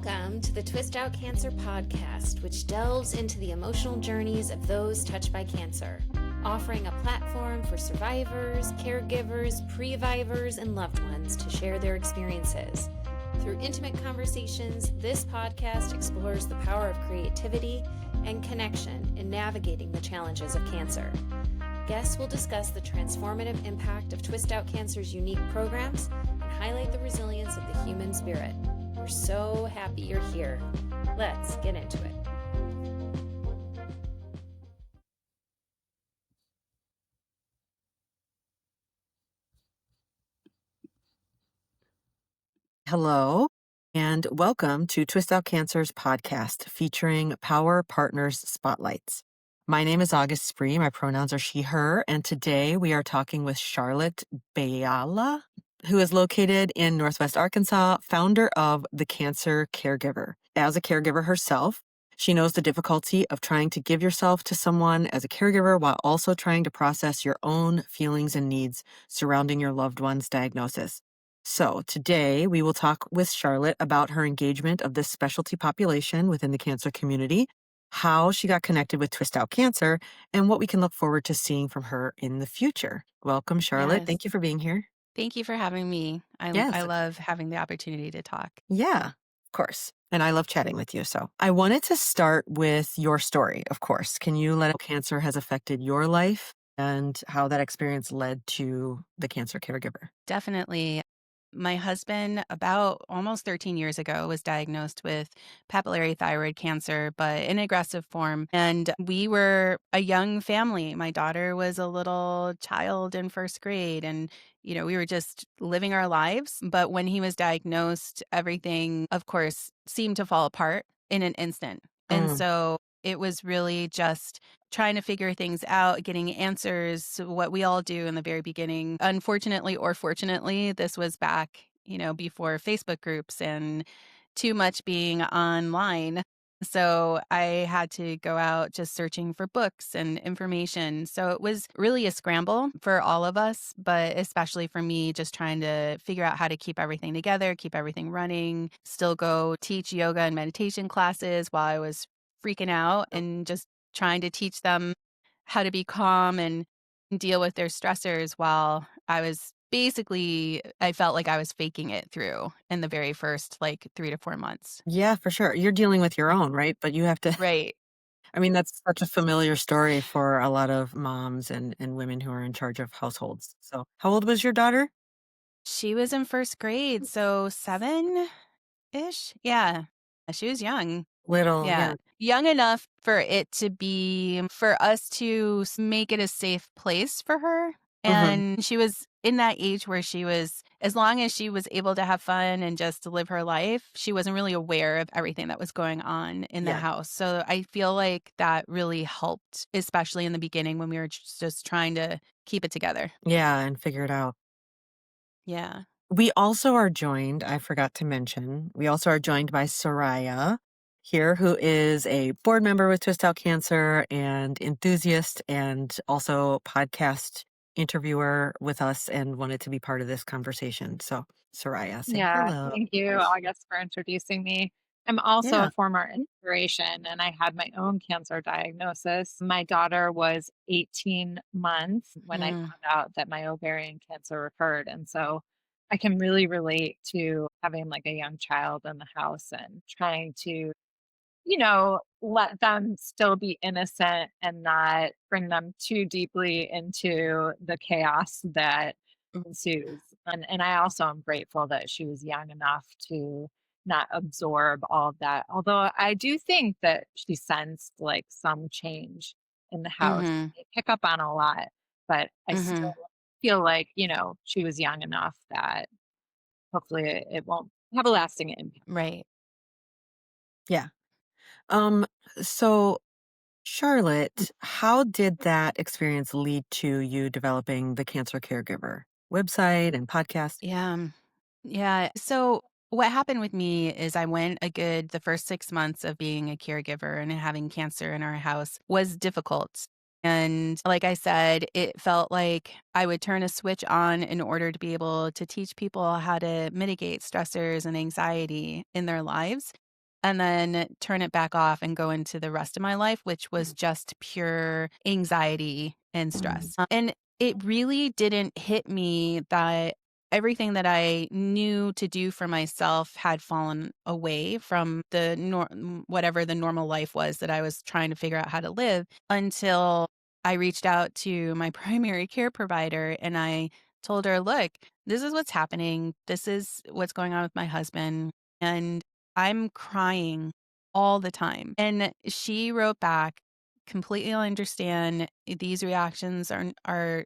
Welcome to the Twist Out Cancer podcast, which delves into the emotional journeys of those touched by cancer, offering a platform for survivors, caregivers, previvors, and loved ones to share their experiences. Through intimate conversations, this podcast explores the power of creativity and connection in navigating the challenges of cancer. Guests will discuss the transformative impact of Twist Out Cancer's unique programs and highlight the resilience of the human spirit. We're so happy you're here. Let's get into it. Hello, and welcome to Twist Out Cancer's podcast featuring Power Partners Spotlights. My name is August Spree. My pronouns are she, her, and today we are talking with Charlotte Bayala, who is located in Northwest Arkansas, founder of the Cancer Caregiver. As a caregiver herself, she knows the difficulty of trying to give yourself to someone as a caregiver while also trying to process your own feelings and needs surrounding your loved one's diagnosis. So today we will talk with Charlotte about her engagement of this specialty population within the cancer community, how she got connected with Twist Out Cancer, and what we can look forward to seeing from her in the future. Welcome, Charlotte. Yes. Thank you for being here. Thank you for having me. Yes. I love having the opportunity to talk. Yeah, of course. And I love chatting with you. So I wanted to start with your story, of course. Can you let how cancer has affected your life and how that experience led to the Cancer Caregiver? Definitely. My husband, about almost 13 years ago, was diagnosed with papillary thyroid cancer, but in aggressive form. And we were a young family. My daughter was a little child in first grade, and we were just living our lives. But when he was diagnosed, everything, of course, seemed to fall apart in an instant. And so it was really just trying to figure things out, getting answers, what we all do in the very beginning. Unfortunately or fortunately, this was back, before Facebook groups and too much being online. So I had to go out just searching for books and information. So it was really a scramble for all of us, but especially for me, just trying to figure out how to keep everything together, keep everything running, still go teach yoga and meditation classes while I was freaking out and just trying to teach them how to be calm and deal with their stressors while I felt like I was faking it through in the very first 3 to 4 months. Yeah, for sure. You're dealing with your own, right? But you have to, Right. I mean, that's such a familiar story for a lot of moms and women who are in charge of households. So, how old was your daughter? She was in first grade, so 7-ish? Yeah. She was young. Little, Yeah. yeah. Young enough for us to make it a safe place for her. Hmm. And she was in that age where as long as she was able to have fun and just to live her life, she wasn't really aware of everything that was going on in the Yeah. house. So I feel like that really helped, especially in the beginning when we were just trying to keep it together. Yeah, and figure it out. Yeah. We also are joined, I forgot to mention, we also are joined by Soraya here, who is a board member with Twist Out Cancer and enthusiast and also podcast interviewer with us and wanted to be part of this conversation. So, Soraya, say Yeah, hello. thank you, August, for introducing me. I'm also Yeah. a former inspiration, and I had my own cancer diagnosis. My daughter was 18 months when I Mm. found out that my ovarian cancer recurred. And so I can really relate to having like a young child in the house and trying to, let them still be innocent and not bring them too deeply into the chaos that ensues. And I also am grateful that she was young enough to not absorb all of that. Although I do think that she sensed like some change in the house. Mhm. I pick up on a lot, but I still Mhm. feel like, she was young enough that hopefully it won't have a lasting impact. Right. Yeah. Um, so Charlotte, how did that experience lead to you developing the Cancer Caregiver website and podcast? Yeah. Yeah. So what happened with me is the first 6 months of being a caregiver and having cancer in our house was difficult. And like I said, it felt like I would turn a switch on in order to be able to teach people how to mitigate stressors and anxiety in their lives. and then turn it back off and go into the rest of my life, which was just pure anxiety and stress. And it really didn't hit me that everything that I knew to do for myself had fallen away from the whatever the normal life was that I was trying to figure out how to live, until I reached out to my primary care provider and I told her, look, this is what's happening. This is what's going on with my husband. And I'm crying all the time. And she wrote back, completely understand these reactions are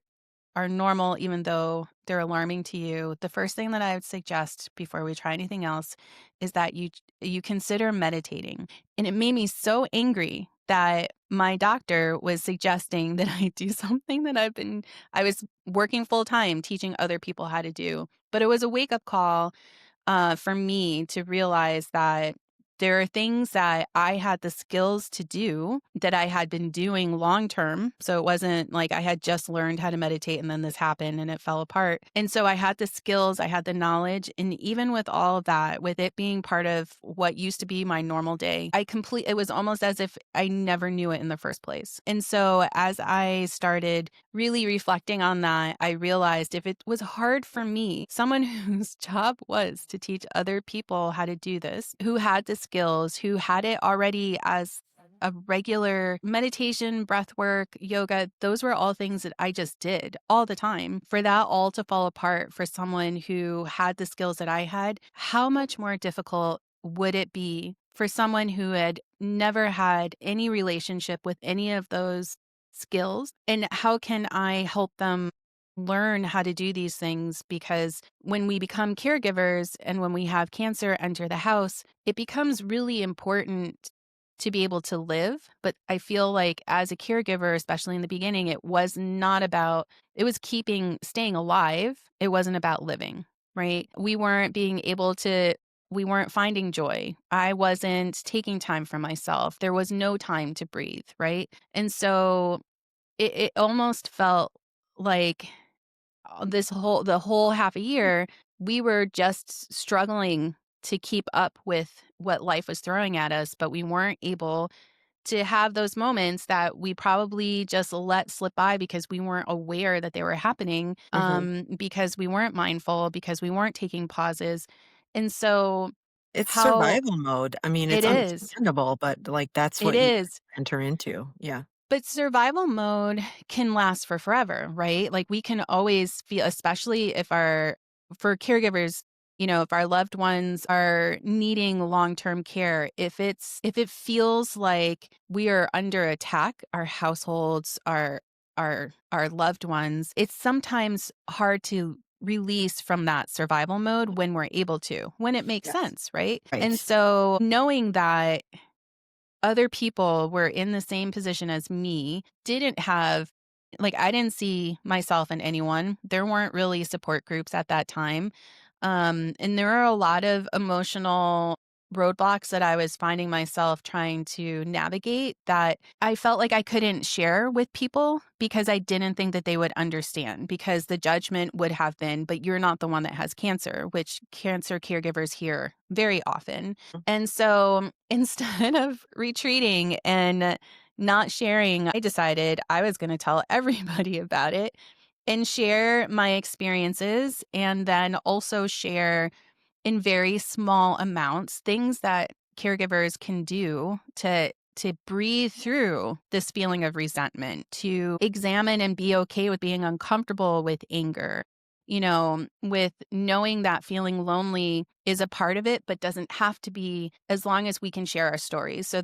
normal, even though they're alarming to you. The first thing that I would suggest before we try anything else is that you consider meditating. And it made me so angry that my doctor was suggesting that I do something that I was working full time teaching other people how to do. But it was a wake up call for me to realize that there are things that I had the skills to do that I had been doing long term. So it wasn't like I had just learned how to meditate and then this happened and it fell apart. And so I had the skills, I had the knowledge. And even with all of that, with it being part of what used to be my normal day, it was almost as if I never knew it in the first place. And so as I started really reflecting on that, I realized if it was hard for me, someone whose job was to teach other people how to do this, who had the skills, who had it already as a regular meditation, breath work, yoga, those were all things that I just did all the time. For that all to fall apart for someone who had the skills that I had, how much more difficult would it be for someone who had never had any relationship with any of those skills? And how can I help them learn how to do these things? Because when we become caregivers and when we have cancer enter the house, it becomes really important to be able to live. But I feel like as a caregiver, especially in the beginning, it was staying alive. It wasn't about living, right? We weren't finding joy. I wasn't taking time for myself. There was no time to breathe, right? And so it almost felt like the whole half a year, we were just struggling to keep up with what life was throwing at us, but we weren't able to have those moments that we probably just let slip by because we weren't aware that they were happening, because we weren't mindful, because we weren't taking pauses. And so It's how survival mode. I mean, it it's is, understandable, but, like, that's it what you is. enter into. Yeah. But survival mode can last for forever, right? Like we can always feel, especially for caregivers, if our loved ones are needing long-term care, if it feels like we are under attack, our households, our loved ones, it's sometimes hard to release from that survival mode when we're able to, when it makes Yes. sense, right? And Right. so knowing that other people were in the same position as me, I didn't see myself in anyone. There weren't really support groups at that time. And there are a lot of emotional roadblocks that I was finding myself trying to navigate that I felt like I couldn't share with people because I didn't think that they would understand, because the judgment would have been, but you're not the one that has cancer, which cancer caregivers hear very often. And so instead of retreating and not sharing, I decided I was going to tell everybody about it and share my experiences, and then also share in very small amounts things that caregivers can do to breathe through this feeling of resentment, to examine and be okay with being uncomfortable with anger, with knowing that feeling lonely is a part of it, but doesn't have to be, as long as we can share our stories. So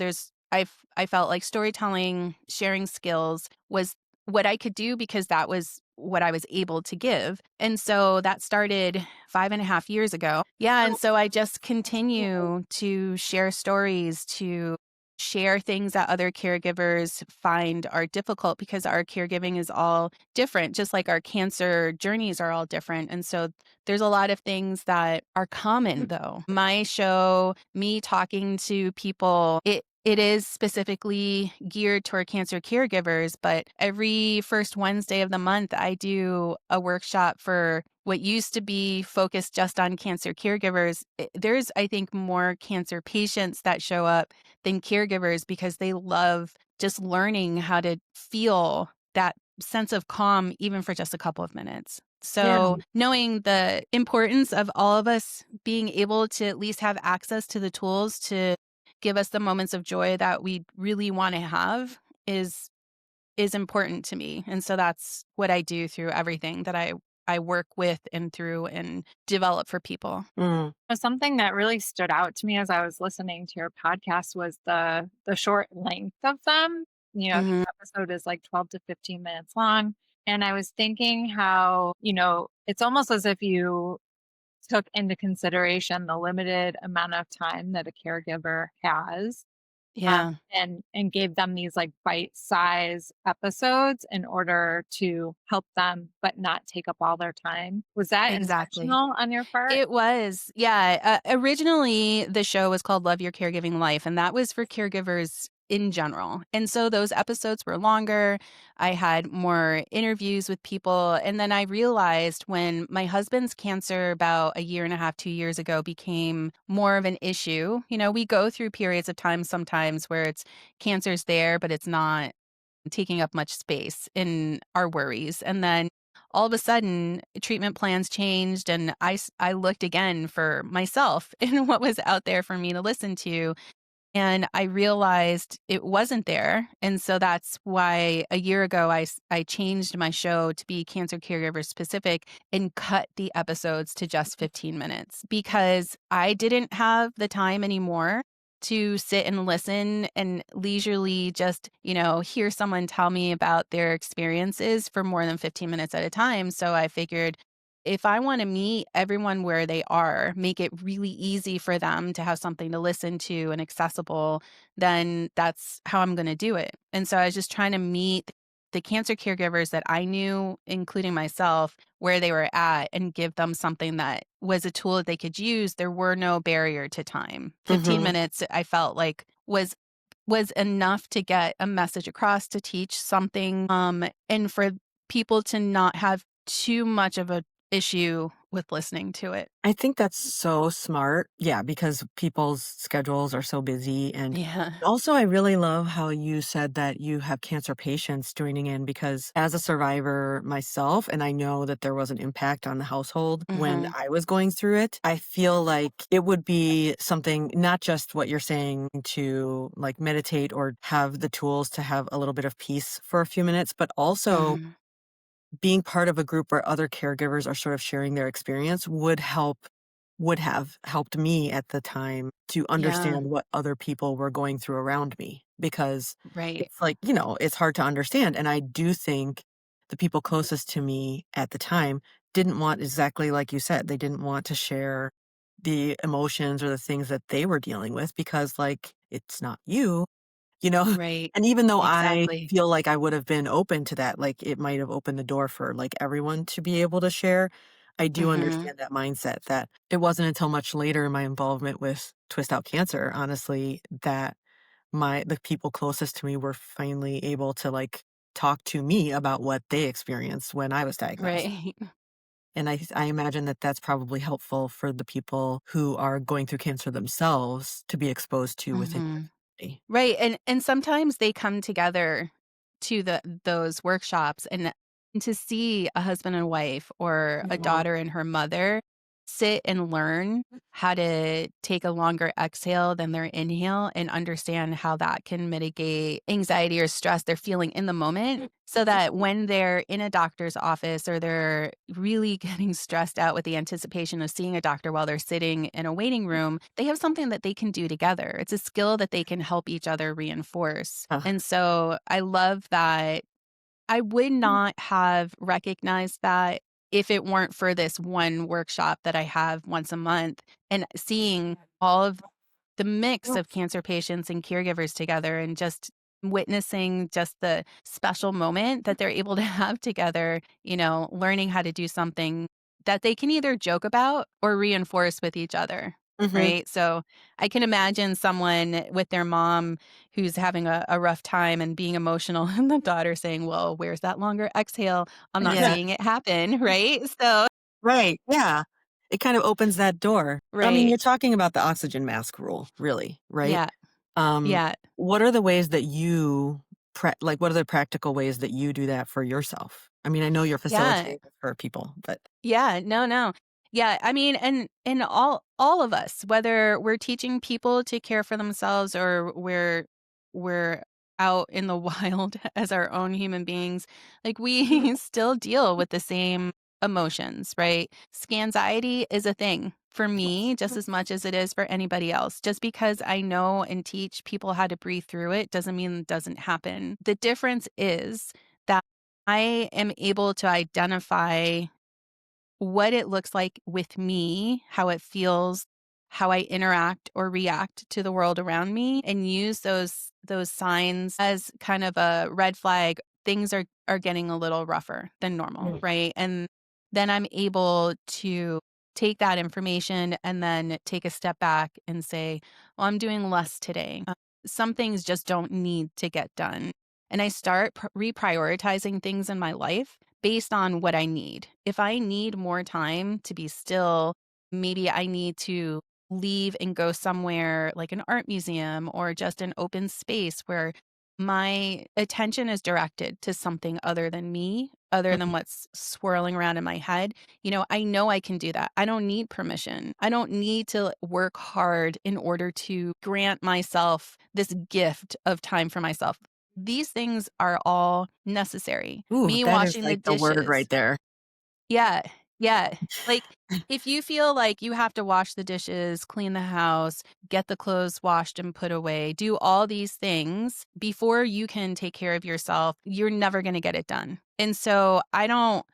I felt like storytelling, sharing skills was what I could do because that was what I was able to give. And so that started 5.5 years ago. Yeah. And so I just continue to share stories, to share things that other caregivers find are difficult, because our caregiving is all different, just like our cancer journeys are all different. And so there's a lot of things that are common, though. My show, me talking to people, it is specifically geared toward cancer caregivers, but every first Wednesday of the month, I do a workshop for what used to be focused just on cancer caregivers. There's, I think, more cancer patients that show up than caregivers because they love just learning how to feel that sense of calm, even for just a couple of minutes. Yeah. So, knowing the importance of all of us being able to at least have access to the tools to give us the moments of joy that we really want to have is important to me. And so that's what I do through everything that I work with and through and develop for people. Mm. Something that really stood out to me as I was listening to your podcast was the short length of them. Each Mhm. episode is like 12 to 15 minutes long. And I was thinking how, it's almost as if you took into consideration the limited amount of time that a caregiver has, Yeah, and gave them these like bite-size episodes in order to help them, but not take up all their time. Was that exactly. intentional on your part? It was. Yeah. Originally, the show was called Love Your Caregiving Life, and that was for caregivers in general. And so those episodes were longer. I had more interviews with people. And then I realized when my husband's cancer about a year and a half, 2 years ago became more of an issue, we go through periods of time sometimes where it's cancer's there, but it's not taking up much space in our worries. And then all of a sudden, treatment plans changed, and I looked again for myself in what was out there for me to listen to. And I realized it wasn't there. And so that's why a year ago, I changed my show to be cancer caregiver specific and cut the episodes to just 15 minutes because I didn't have the time anymore to sit and listen and leisurely just, hear someone tell me about their experiences for more than 15 minutes at a time. So I figured if I want to meet everyone where they are, make it really easy for them to have something to listen to and accessible, then that's how I'm going to do it. And so I was just trying to meet the cancer caregivers that I knew, including myself, where they were at and give them something that was a tool that they could use. There were no barrier to time. 15 Mhm. minutes I felt like was enough to get a message across, to teach something, and for people to not have too much of a issue with listening to it. I think that's so smart. Yeah, because people's schedules are so busy. And Yeah. also, I really love how you said that you have cancer patients joining in because as a survivor myself, and I know that there was an impact on the household when Mhm. I was going through it, I feel like it would be something, not just what you're saying to like meditate or have the tools to have a little bit of peace for a few minutes, but also Mhm. being part of a group where other caregivers are sort of sharing their experience would have helped me at the time to Yeah. understand what other people were going through around me because Right. it's like, it's hard to understand. And I do think the people closest to me at the time didn't want, exactly like you said, they didn't want to share the emotions or the things that they were dealing with because, like, it's not you, you know? Right. And even though I Exactly. feel like I would have been open to that, like, it might have opened the door for, like, everyone to be able to share, I do Mhm. understand that mindset that it wasn't until much later in my involvement with Twist Out Cancer, honestly, that the people closest to me were finally able to, like, talk to me about what they experienced when I was diagnosed. Right. And I imagine that that's probably helpful for the people who are going through cancer themselves to be exposed to within your Mhm. community. Right, and sometimes they come together to those workshops, and to see a husband and wife or a Mhm. daughter and her mother sit and learn how to take a longer exhale than their inhale and understand how that can mitigate anxiety or stress they're feeling in the moment, so that when they're in a doctor's office or they're really getting stressed out with the anticipation of seeing a doctor while they're sitting in a waiting room, they have something that they can do together. It's a skill that they can help each other reinforce. Uh, And so I love that. I would not have recognized that if it weren't for this one workshop that I have once a month and seeing all of the mix of cancer patients and caregivers together and just witnessing just the special moment that they're able to have together, learning how to do something that they can either joke about or reinforce with each other. Mhm. right? So I can imagine someone with their mom who's having a rough time and being emotional, and the daughter saying, "Well, where's that longer exhale? I'm not Yeah. seeing it happen," right? So, Right. Yeah. It kind of opens that door. I mean, right. you're talking about the oxygen mask rule, really, right? Yeah. Um, Yeah. what are the ways that you like, what are the practical ways that you do that for yourself? I mean, I know you're Yeah. facilitating for people, but Yeah, no, no. Yeah, I mean, and all of us, whether we're teaching people to care for themselves or we're out in the wild as our own human beings, like we still deal with the same emotions, right? Scanxiety is a thing for me just as much as it is for anybody else. Just because I know and teach people how to breathe through it doesn't mean it doesn't happen. The difference is that I am able to identify what it looks like with me, how it feels, how I interact or react to the world around me, and use those signs as kind of a red flag. Things are getting a little rougher than normal, Mm. right? And then I'm able to take that information and then take a step back and say, well, I'm doing less today. Some things just don't need to get done. And I start reprioritizing things in my life based on what I need. If I need more time to be still, maybe I need to leave and go somewhere like an art museum or just an open space where my attention is directed to something other than me, other than what's swirling around in my head. I know I can do that. I don't need permission. I don't need to work hard in order to grant myself this gift of time for myself. These things are all necessary. Ooh, Me that is washing the like the word dishes. right there. Yeah, yeah. Like, if you feel like you have to wash the dishes, clean the house, get the clothes washed and put away, do all these things before you can take care of yourself, you're never gonna get it done. And so I don't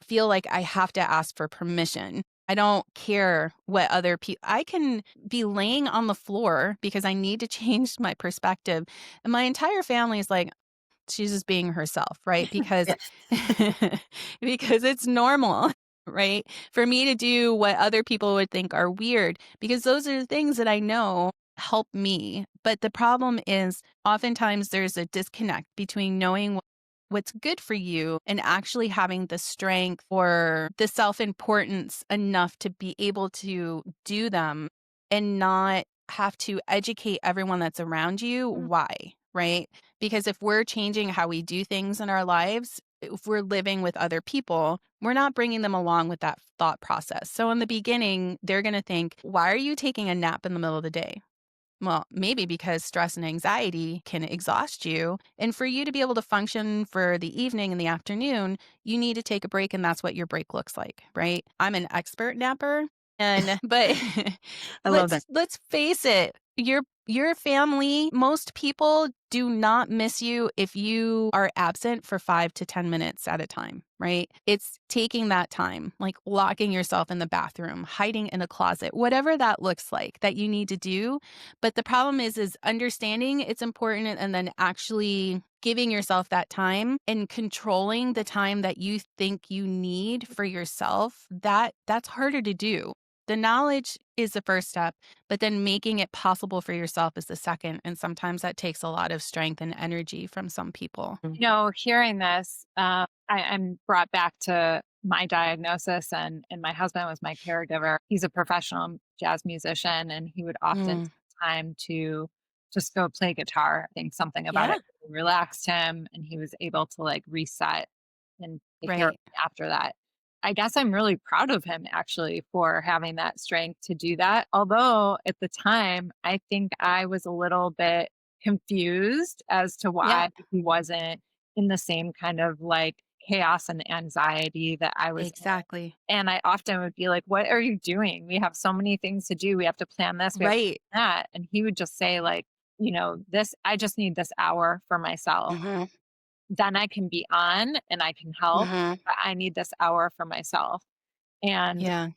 feel like I have to ask for permission. I don't care what other people. I can be laying on the floor because I need to change my perspective, and my entire family is like, she's just being herself, right? Because Yeah. because it's normal, right? For me to do what other people would think are weird, because those are the things that I know help me. But the problem is oftentimes there's a disconnect between knowing what's good for you and actually having the strength or the self-importance enough to be able to do them and not have to educate everyone that's around you why, right? Because if we're changing how we do things in our lives, if we're living with other people, we're not bringing them along with that thought process. So in the beginning, they're going to think, why are you taking a nap in the middle of the day? Well, maybe because stress and anxiety can exhaust you. And for you to be able to function for the evening and the afternoon, you need to take a break. And that's what your break looks like, right? I'm an expert napper. But I love that. let's face it, your family, most people do not miss you if you are absent for 5 to 10 minutes at a time, right? It's taking that time, like locking yourself in the bathroom, hiding in a closet, whatever that looks like that you need to do. But the problem is understanding it's important and then actually giving yourself that time and controlling the time that you think you need for yourself. That's harder to do. The knowledge is the first step, but then making it possible for yourself is the second. And sometimes that takes a lot of strength and energy from some people. Hearing this, I'm brought back to my diagnosis, and my husband was my caregiver. He's a professional jazz musician, and he would often Mm, take time to just go play guitar. I think something about yeah, it really relaxed him, and he was able to like reset and take care of right. me after that. I guess I'm really proud of him actually for having that strength to do that. Although at the time, I think I was a little bit confused as to Yeah, why he wasn't in the same kind of like chaos and anxiety that I was in. exactly. And I often would be like, "What are you doing? We have so many things to do. We have to plan this, we have to Right. plan that." And he would just say, like, this, I just need this hour for myself. Hmm. Then I can be on and I can help, Hmm. but I need this hour for myself. And Yeah.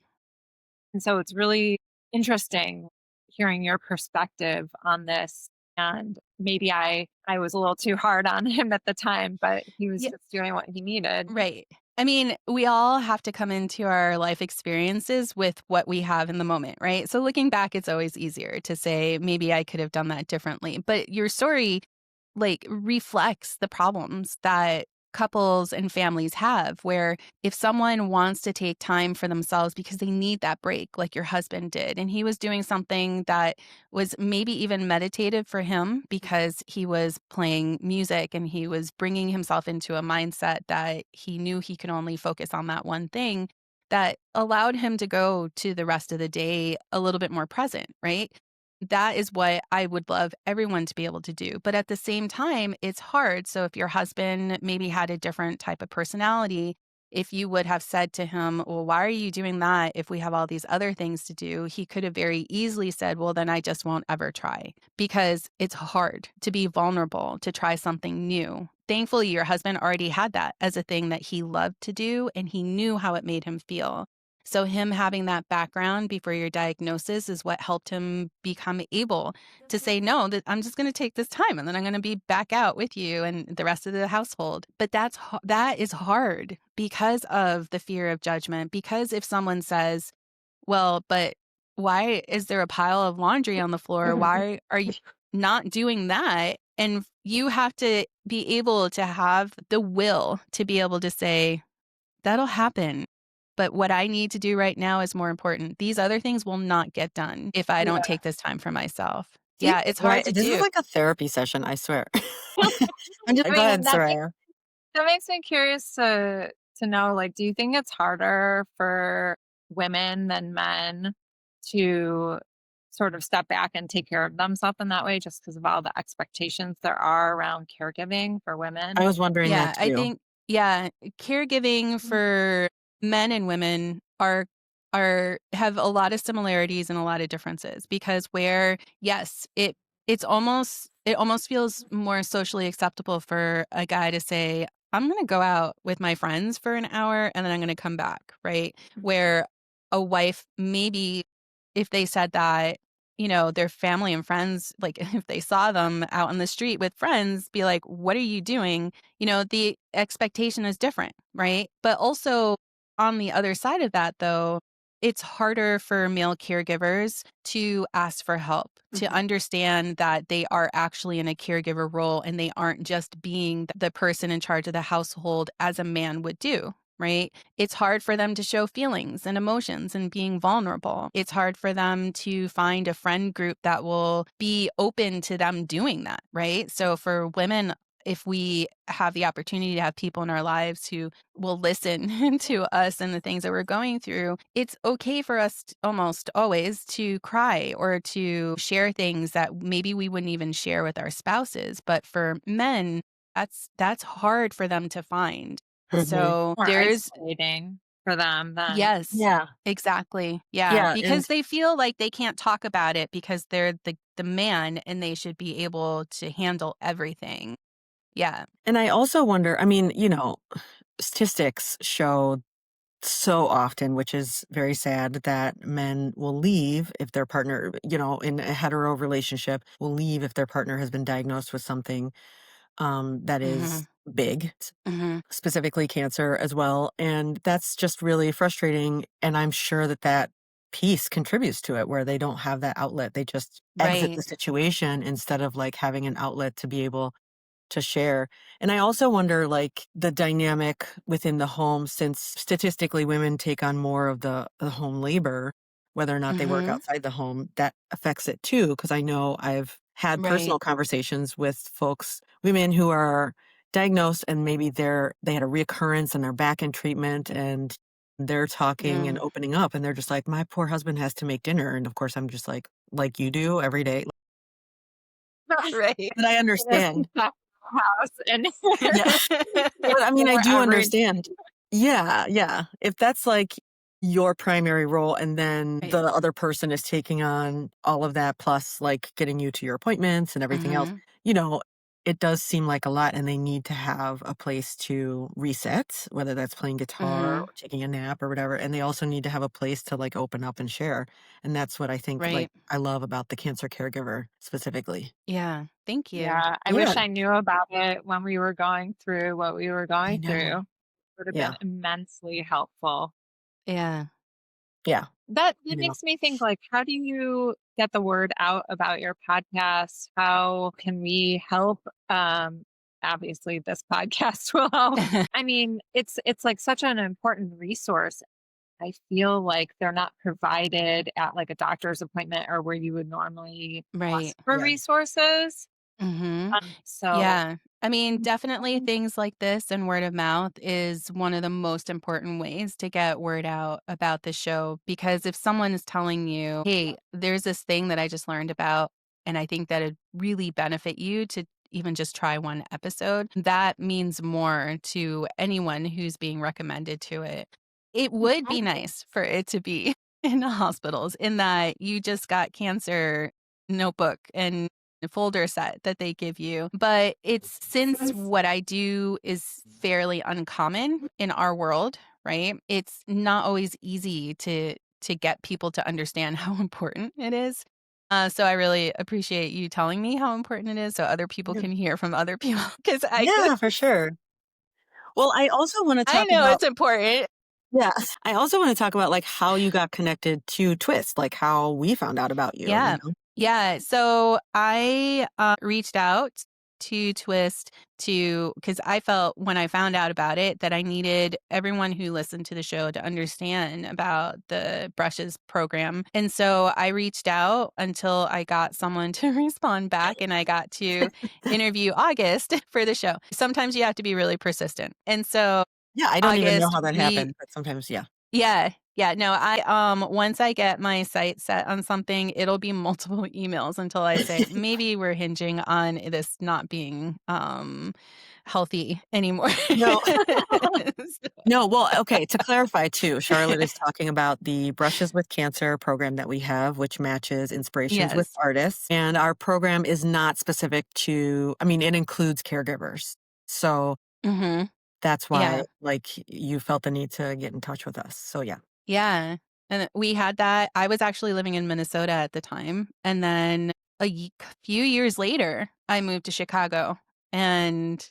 and so it's really interesting hearing your perspective on this. And maybe I was a little too hard on him at the time, but he was Yeah. just doing what he needed. Right. I mean, we all have to come into our life experiences with what we have in the moment, right? So looking back, it's always easier to say, maybe I could have done that differently. But your story, like, reflects the problems that couples and families have, where if someone wants to take time for themselves because they need that break, like your husband did, and he was doing something that was maybe even meditative for him because he was playing music and he was bringing himself into a mindset that he knew he could only focus on that one thing, that allowed him to go to the rest of the day a little bit more present, right? That is what I would love everyone to be able to do. But at the same time, it's hard. So if your husband maybe had a different type of personality, if you would have said to him, well, why are you doing that if we have all these other things to do? He could have very easily said, well, then I just won't ever try, because it's hard to be vulnerable, to try something new. Thankfully, your husband already had that as a thing that he loved to do, and he knew how it made him feel. So him having that background before your diagnosis is what helped him become able to say, no, that I'm just going to take this time and then I'm going to be back out with you and the rest of the household. But that is hard because of the fear of judgment. Because if someone says, well, but why is there a pile of laundry on the floor? Why are you not doing that? And you have to be able to have the will to be able to say, that'll happen. But what I need to do right now is more important. These other things will not get done if I don't Yeah. take this time for myself. See, Yeah, it's hard right? to This is do. like a therapy session, I swear. I'm just I go ahead, mean, Soraya. that makes me curious to know, like, do you think it's harder for women than men to sort of step back and take care of themselves in that way just because of all the expectations there are around caregiving for I women? was wondering that Yeah, I too. think caregiving for men and women are have a lot of similarities and a lot of differences, because where yes, it almost feels more socially acceptable for a guy to say, I'm going to go out with my friends for an hour and then I'm going to come back, right? Where a wife, maybe if they said that, their family and friends, like if they saw them out on the street with friends, be like, what are you doing? The expectation is different, right? But also on the other side of that, though, it's harder for male caregivers to ask for help, to understand that they are actually in a caregiver role and they aren't just being the person in charge of the household as a man would do. Right? It's hard for them to show feelings and emotions and being vulnerable. It's hard for them to find a friend group that will be open to them doing that. Right? So for women, if we have the opportunity to have people in our lives who will listen to us and the things that we're going through, it's okay for us almost always to cry or to share things that maybe we wouldn't even share with our spouses. But for men, that's hard for them to find. Mhm. So More there's isolating for them than yes, Yeah. exactly. Yeah, Yeah, and because they feel like they can't talk about it because they're the man and they should be able to handle everything. Yeah. I also wonder, I mean, statistics show so often, which is very sad, that men will leave if their partner, in a hetero relationship, will leave if their partner has been diagnosed with something that is Mhm. big, Mhm. specifically cancer as well. And that's just really frustrating. And I'm sure that that piece contributes to it, where they don't have that outlet. They just exit Right. the situation instead of like having an outlet to be able to share. And I also wonder, like, the dynamic within the home, since statistically women take on more of the home labor, whether or not they work Mhm. outside the home, that affects it too. Because I know I've had Right. personal conversations with folks, women who are diagnosed and maybe they had a reoccurrence and they're back in treatment and they're talking and Mm. opening up and they're just like, my poor husband has to make dinner. And of course I'm just like you do every day. Right. But I in this understand. house and Yeah. But I mean, I for do every understand. Yeah, yeah. If that's like your primary role and then Right. the other person is taking on all of that plus like getting you to your appointments and everything else, Mhm. you know, it does seem like a lot and they need to have a place to reset, whether that's playing guitar Mhm. or taking a nap or whatever. And they also need to have a place to like open up and share. And that's what I think like Right. I love about the cancer caregiver specifically. Yeah. Thank you. Yeah, I Yeah, wish I knew about it when we were going through what we were I going know. through. would have Yeah. been immensely helpful. Yeah. Yeah. That You know. makes me think, like, how do you get the word out about your podcast? How can we help? Obviously this podcast will help. I mean, it's like such an important resource. I feel like they're not provided at like a doctor's appointment or where you would normally Right. ask for Yeah. resources. Mhm. So Yeah. I mean, definitely things like this and word of mouth is one of the most important ways to get word out about the show. Because if someone is telling you, hey, there's this thing that I just learned about, and I think that it really benefit you to even just try one episode, that means more to anyone who's being recommended to it. It would be nice for it to be in the hospitals in that you just got cancer notebook and folder set that they give you. But it's since what I do is fairly uncommon in our world, right? It's not always easy to get people to understand how important it is. So I really appreciate you telling me how important it is so other people Yeah. can hear from other people because I could Yeah, for sure. Well, I also want to I talk know about it's important. yeah, I also want to talk about like how you got connected to Twist, like how we found out about you, you Yeah. know? Yeah. So I reached out to Twist to because I felt when I found out about it that I needed everyone who listened to the show to understand about the brushes program. And so I reached out until I got someone to respond back and I got to interview August for the show. Sometimes you have to be really persistent. And so Yeah, I don't even know August, how that happened, but sometimes, yeah. yeah. Yeah, no, I once I get my sight set on something, it'll be multiple emails until I say, "Maybe we're hinging on this not being, healthy anymore." No, So no. Well, okay. To clarify, too, Charlotte is talking about the Brushes with Cancer program that we have, which matches inspirations with Yes. artists. And our program is not specific to, I mean, it includes caregivers. So Mhm. that's why, Yeah. like, you felt the need to get in touch with us. So, yeah. Yeah. And we had that I was actually living in Minnesota at the time, and then few years later, I moved to Chicago, and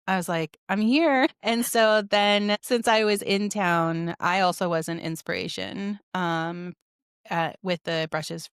I was like, "I'm here." And so then since I was in town, I also was an inspiration, with the Brushes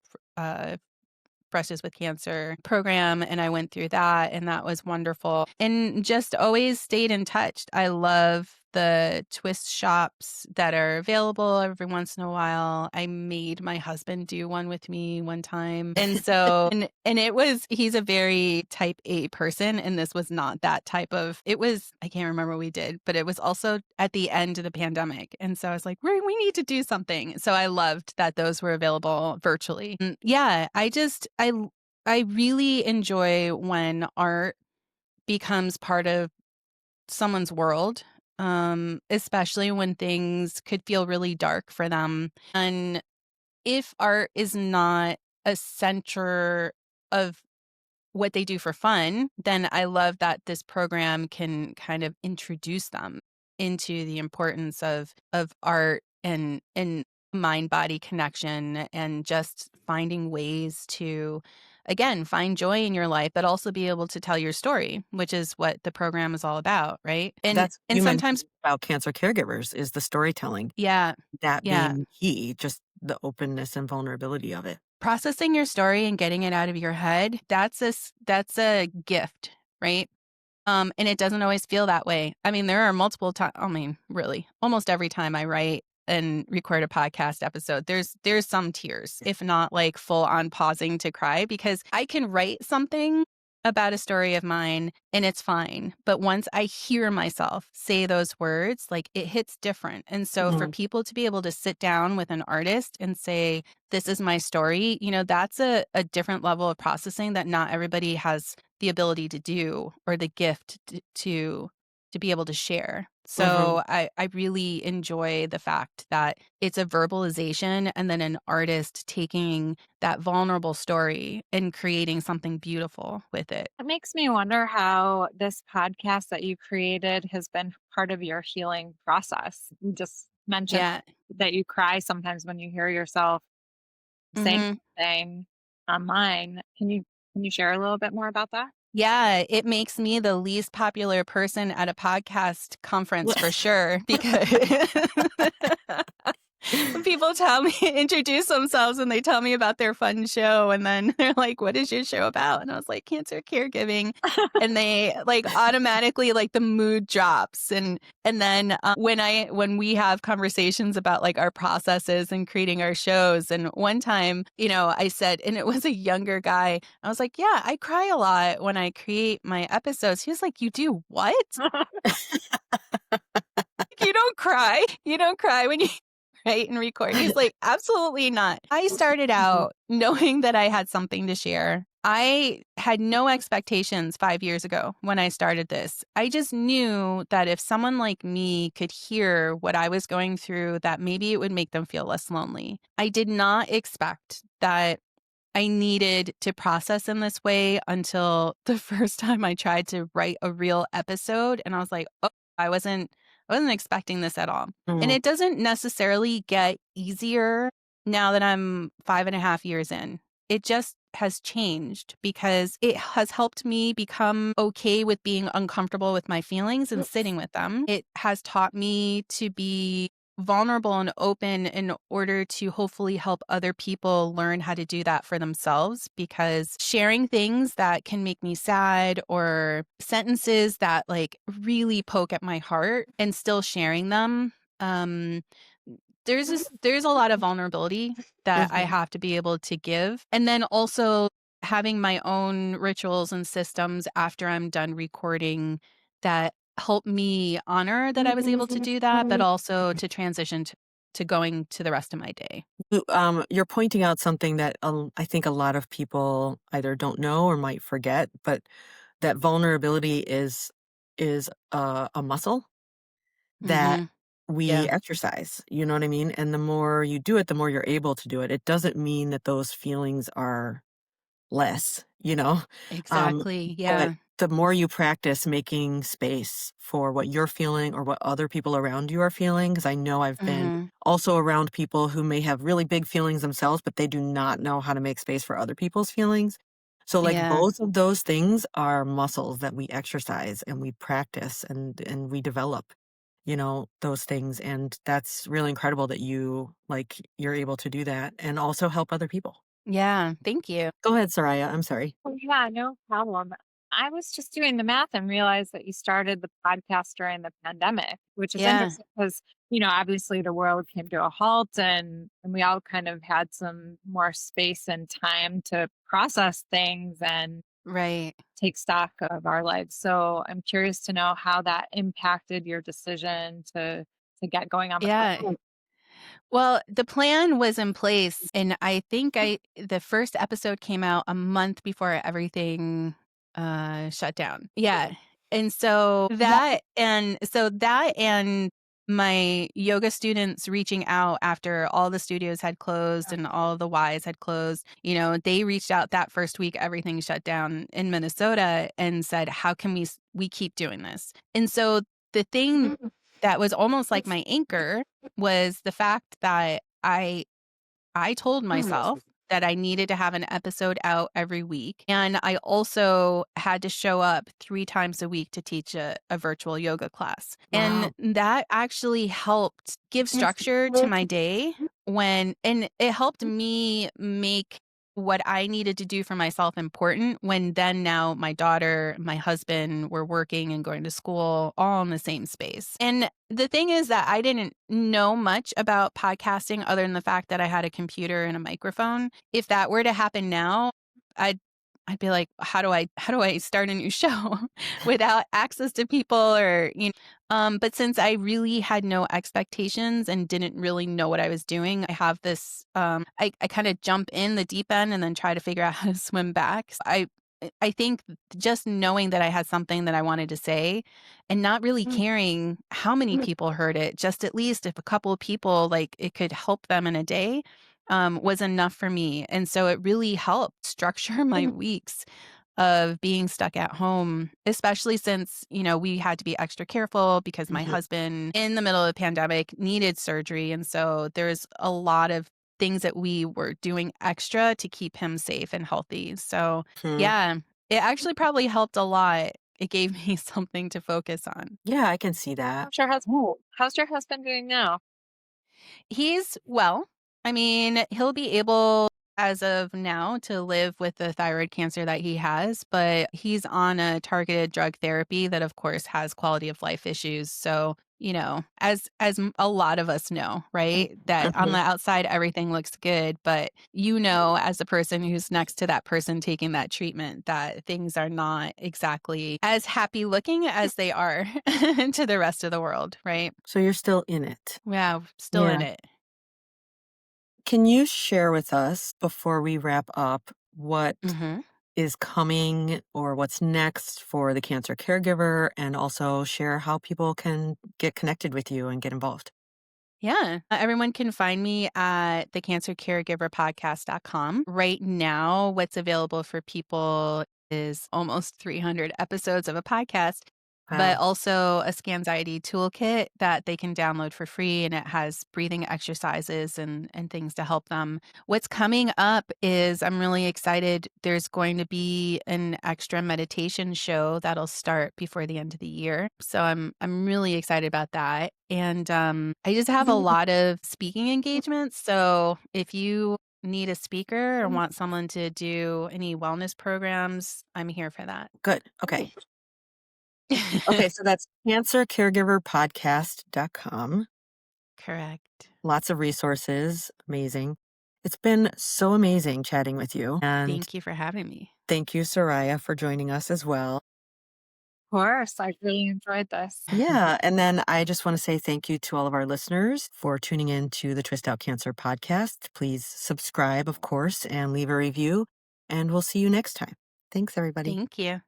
with Cancer program, and I went through that, and that was wonderful, and just always stayed in touch. I love the twist shops that are available every once in a while. I made my husband do one with me one time, and so and it was he's a very type A person, and this was not that type of it was I can't remember what we did, but it was also at the end of the pandemic, and so I was like, we need to do something." So I loved that those were available virtually. Yeah, I really enjoy when art becomes part of someone's world, especially when things could feel really dark for them. And if art is not a center of what they do for fun, then I love that this program can kind of introduce them into the importance of art and mind body connection and just finding ways to again find joy in your life but also be able to tell your story, which is what the program is all about, right? That's And you mentioned sometimes about cancer caregivers is the storytelling, yeah, that yeah, being key, just the openness and vulnerability of it. processing your story and getting it out of your head, that's a gift, right? And it doesn't always feel that way. I mean, there are multiple times. I mean, really, almost every time I write and record a podcast episode, there's some tears, if not like full on pausing to cry, because I can write something about a story of mine and it's fine. But once I hear myself say those words, like it hits different. And so for Mhm. people to be able to sit down with an artist and say, this is my story, that's a different level of processing that not everybody has the ability to do or the gift to be able to share. Mhm. So I really enjoy the fact that it's a verbalization and then an artist taking that vulnerable story and creating something beautiful with it. it makes me wonder how this podcast that you created has been part of your healing process. You just mentioned Yeah. that you cry sometimes when you hear yourself saying Mhm. something online. Can you share a little bit more about that? Yeah, it makes me the least popular person at a podcast conference for sure, because when people introduce themselves and they tell me about their fun show, and then they're like, "What is your show about?" And I was like, "Cancer caregiving." And they like automatically like the mood drops. And then when we have conversations about like our processes and creating our shows, and one time, I said, and it was a younger guy, I was like, "Yeah, I cry a lot when I create my episodes." He was like, "You do what? You don't cry? You don't cry when you write and record?" He's like, "Absolutely not." I started out knowing that I had something to share. I had no expectations 5 years ago when I started this. I just knew that if someone like me could hear what I was going through, that maybe it would make them feel less lonely. I did not expect that I needed to process in this way until the first time I tried to write a real episode, and I was like, "Oh, I wasn't expecting this at all." And Mm, it doesn't necessarily get easier now that I'm 5.5 years in. It just has changed because it has helped me become okay with being uncomfortable with my feelings and sitting with them. It has taught me to be vulnerable and open in order to hopefully help other people learn how to do that for themselves, because sharing things that can make me sad or sentences that like really poke at my heart and still sharing them, um there's a lot of vulnerability that I mhm, have to be able to give. And then also having my own rituals and systems after I'm done recording that help me honor that I was able to do that, but also to transition to going to the rest of my day. You're pointing out something that I think a lot of people either don't know or might forget, but that vulnerability is a muscle that Mhm. we Yeah, exercise. You know what I mean? And the more you do it, the more you're able to do it. It doesn't mean that those feelings are less, you know? Um, exactly. but Yeah. the more you practice making space for what you're feeling or what other people around you are feeling, because I know I've been Mhm. also around people who may have really big feelings themselves, but they do not know how to make space for other people's feelings. So like Yeah. both of those things are muscles that we exercise and we practice and we develop, those things. And that's really incredible that you're able to do that and also help other people. Yeah. Thank you. Go ahead, Soraya. I'm sorry. Oh, yeah, no problem. I was just doing the math and realized that you started the podcast during the pandemic, which is Yeah. interesting because, obviously the world came to a halt and we all kind of had some more space and time to process things and Right. take stock of our lives. So I'm curious to know how that impacted your decision to get going on the Yeah. podcast. Well, the plan was in place, and I think the first episode came out a month before everything shut down. Yeah. And so that and my yoga students reaching out after all the studios had closed and all the Ys had closed, they reached out that first week everything shut down in Minnesota and said, "How can we keep doing this?" And so the thing that was almost like my anchor was the fact that I told myself that I needed to have an episode out every week. And I also had to show up 3 times a week to teach a virtual yoga class. And Wow. that actually helped give structure to my day and it helped me make what I needed to do for myself important when then now my daughter, my husband were working and going to school all in the same space. And the thing is that I didn't know much about podcasting other than the fact that I had a computer and a microphone. If that were to happen now, I'd I'd be like, how do I start a new show without access to people but since I really had no expectations and didn't really know what I was doing, I have this I kind of jump in the deep end and then try to figure out how to swim back. I think just knowing that I had something that I wanted to say and not really caring how many people heard it, just at least if a couple of people like it could help them in a day, was enough for me. And so it really helped structure my weeks of being stuck at home, especially since, we had to be extra careful because my Mhm, husband in the middle of the pandemic needed surgery. And so there's a lot of things that we were doing extra to keep him safe and healthy. So mhm. yeah, it actually probably helped a lot. It gave me something to focus on. Yeah, I can see that. How's your husband doing now? He's well. I mean, he'll be able, as of now, to live with the thyroid cancer that he has, but he's on a targeted drug therapy that, of course, has quality of life issues. So, a lot of us know, right? That on Mhm. the outside, everything looks good, but as a person who's next to that person taking that treatment, that things are not exactly as happy looking as they are to the rest of the world, right? So you're still in it. Yeah, still in Yeah. it. Can you share with us before we wrap up what Mhm. is coming or what's next for the Cancer Caregiver, and also share how people can get connected with you and get involved? Yeah. Everyone can find me at the cancercaregiverpodcast.com. Right now, what's available for people is almost 300 episodes of a podcast, but Wow. also a Scanxiety toolkit that they can download for free. And it has breathing exercises and things to help them. What's coming up is I'm really excited. There's going to be an extra meditation show that'll start before the end of the year. So I'm really excited about that. And I just have a lot of speaking engagements. So if you need a speaker or want someone to do any wellness programs, I'm here for that. Good. Okay. Okay, so that's cancercaregiverpodcast.com. Correct. Lots of resources. Amazing. It's been so amazing chatting with you. And Thank you for having me. thank you, Soraya, for joining us as well. Of course, I really enjoyed this. Yeah. And then I just want to say thank you to all of our listeners for tuning in to the Twist Out Cancer podcast. Please subscribe, of course, and leave a review. And we'll see you next time. Thanks, everybody. Thank you.